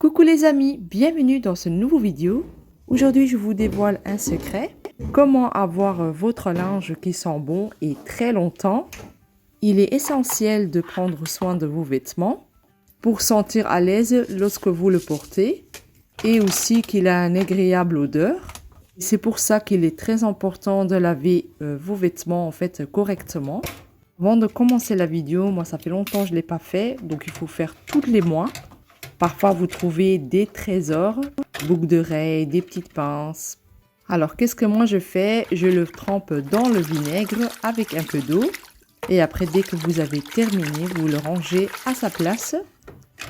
Coucou les amis, bienvenue dans ce nouveau vidéo. Aujourd'hui, je vous dévoile un secret. Comment avoir votre linge qui sent bon et très longtemps. Il est essentiel de prendre soin de vos vêtements pour sentir à l'aise lorsque vous le portez et aussi qu'il a une agréable odeur. C'est pour ça qu'il est très important de laver vos vêtements correctement. Avant de commencer la vidéo, moi ça fait longtemps que je ne l'ai pas fait, donc il faut faire tous les mois. Parfois, vous trouvez des trésors, boucles d'oreilles, des petites pinces. Alors, qu'est-ce que moi je fais? Je le trempe dans le vinaigre avec un peu d'eau. Et après, dès que vous avez terminé, vous le rangez à sa place.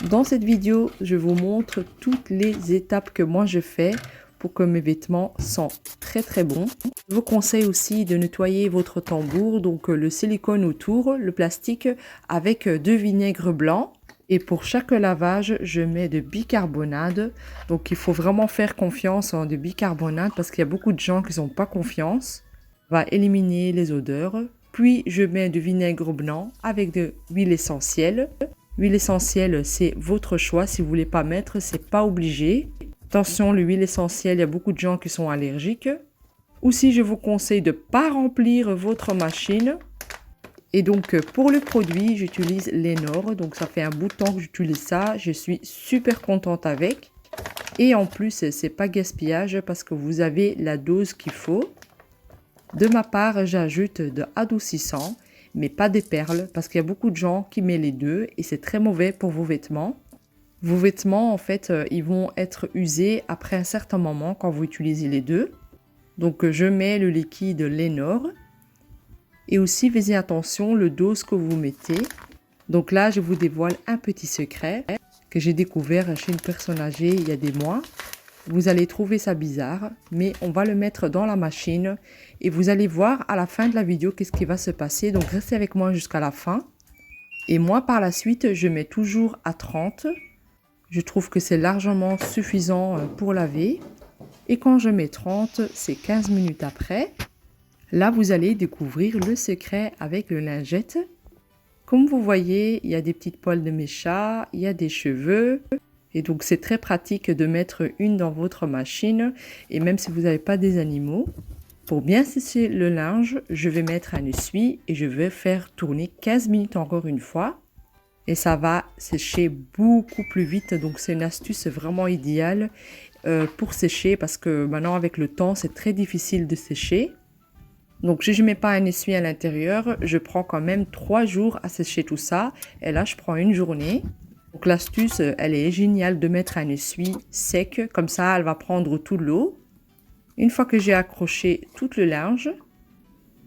Dans cette vidéo, je vous montre toutes les étapes que moi je fais pour que mes vêtements sentent très bons. Je vous conseille aussi de nettoyer votre tambour, donc le silicone autour, le plastique, avec du vinaigre blanc. Et pour chaque lavage, je mets de bicarbonate. Donc, il faut vraiment faire confiance en du bicarbonate parce qu'il y a beaucoup de gens qui n'ont pas confiance. On va éliminer les odeurs. Puis, je mets du vinaigre blanc avec de l'huile essentielle. L'huile essentielle, c'est votre choix. Si vous ne voulez pas mettre, c'est pas obligé. Attention, l'huile essentielle, il y a beaucoup de gens qui sont allergiques. Aussi, je vous conseille de ne pas remplir votre machine. Et donc, pour le produit, j'utilise Lenor. Donc, ça fait un bout de temps que j'utilise ça. Je suis super contente avec. Et en plus, c'est pas gaspillage parce que vous avez la dose qu'il faut. De ma part, j'ajoute de adoucissant, mais pas des perles parce qu'il y a beaucoup de gens qui mettent les deux et c'est très mauvais pour vos vêtements. Vos vêtements, ils vont être usés après un certain moment quand vous utilisez les deux. Donc, je mets le liquide Lenor. Et aussi, faites attention le dose que vous mettez. Donc là, je vous dévoile un petit secret que j'ai découvert chez une personne âgée il y a des mois. Vous allez trouver ça bizarre, mais on va le mettre dans la machine et vous allez voir à la fin de la vidéo qu'est-ce qui va se passer. Donc restez avec moi jusqu'à la fin. Et moi, par la suite, je mets toujours à 30. Je trouve que c'est largement suffisant pour laver. Et quand je mets 30, c'est 15 minutes après. Là, vous allez découvrir le secret avec le lingette. Comme vous voyez, il y a des petites poils de mes chats, il y a des cheveux. Et donc, c'est très pratique de mettre une dans votre machine. Et même si vous n'avez pas des animaux. Pour bien sécher le linge, je vais mettre un essuie et je vais faire tourner 15 minutes encore une fois. Et ça va sécher beaucoup plus vite. Donc, c'est une astuce vraiment idéale pour sécher parce que maintenant, avec le temps, c'est très difficile de sécher. Donc, si je ne mets pas un essuie à l'intérieur, je prends quand même 3 jours à sécher tout ça. Et là, je prends une journée. Donc, l'astuce, elle est géniale de mettre un essuie sec. Comme ça, elle va prendre toute l'eau. Une fois que j'ai accroché tout le linge,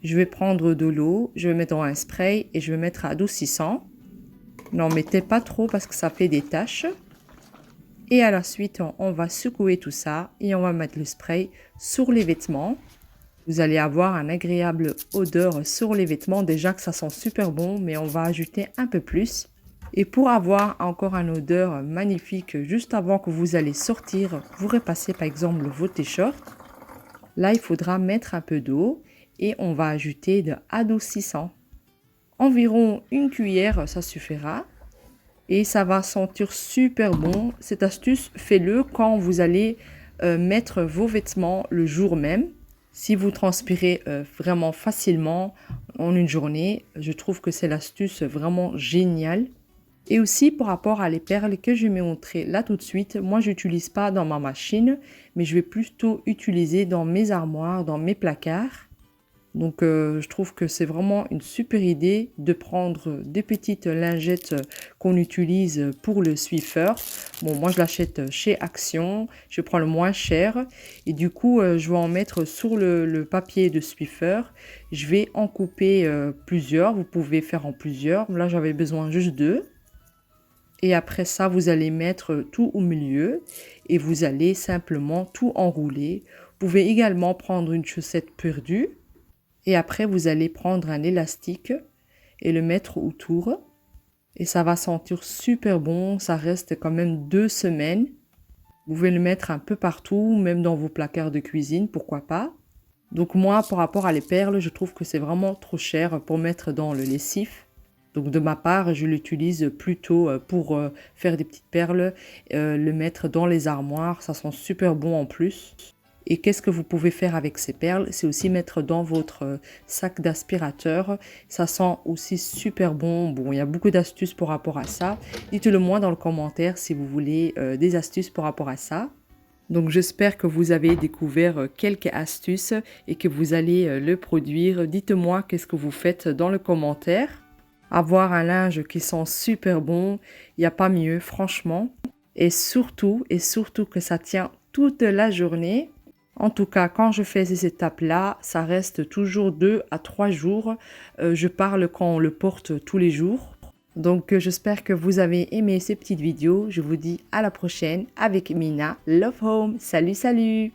je vais prendre de l'eau, je vais mettre dans un spray et je vais mettre adoucissant. N'en mettez pas trop parce que ça fait des taches. Et à la suite, on va secouer tout ça et on va mettre le spray sur les vêtements. Vous allez avoir une agréable odeur sur les vêtements. Déjà que ça sent super bon, mais on va ajouter un peu plus. Et pour avoir encore une odeur magnifique juste avant que vous allez sortir, vous repassez par exemple vos t-shirts. Là, il faudra mettre un peu d'eau et on va ajouter de adoucissant. Environ une cuillère, ça suffira. Et ça va sentir super bon. Cette astuce, faites-le quand vous allez mettre vos vêtements le jour même. Si vous transpirez vraiment facilement en une journée, je trouve que c'est l'astuce vraiment géniale. Et aussi par rapport à les perles que je vais montrer là tout de suite, moi je n'utilise pas dans ma machine, mais je vais plutôt utiliser dans mes armoires, dans mes placards. Donc je trouve que c'est vraiment une super idée de prendre des petites lingettes qu'on utilise pour le Swiffer. Bon, moi je l'achète chez Action, je prends le moins cher et du coup je vais en mettre sur le papier de Swiffer. Je vais en couper plusieurs, vous pouvez faire en plusieurs. Là j'avais besoin juste deux. Et après ça, vous allez mettre tout au milieu et vous allez simplement tout enrouler. Vous pouvez également prendre une chaussette perdue. Et après, vous allez prendre un élastique et le mettre autour. Et ça va sentir super bon. Ça reste quand même 2 semaines. Vous pouvez le mettre un peu partout, même dans vos placards de cuisine, pourquoi pas. Donc moi, par rapport à les perles, je trouve que c'est vraiment trop cher pour mettre dans le lessif. Donc de ma part, je l'utilise plutôt pour faire des petites perles, le mettre dans les armoires, ça sent super bon en plus. Et qu'est-ce que vous pouvez faire avec ces perles? C'est aussi mettre dans votre sac d'aspirateur. Ça sent aussi super bon. Bon, il y a beaucoup d'astuces par rapport à ça. Dites-le moi dans le commentaire si vous voulez des astuces par rapport à ça. Donc j'espère que vous avez découvert quelques astuces et que vous allez le produire. Dites-moi qu'est-ce que vous faites dans le commentaire. Avoir un linge qui sent super bon, il n'y a pas mieux, franchement. Et surtout que ça tient toute la journée. En tout cas, quand je fais ces étapes-là, ça reste toujours 2 à 3 jours. Je parle quand on le porte tous les jours. Donc, j'espère que vous avez aimé ces petites vidéos. Je vous dis à la prochaine avec Mina Love Home. Salut, salut!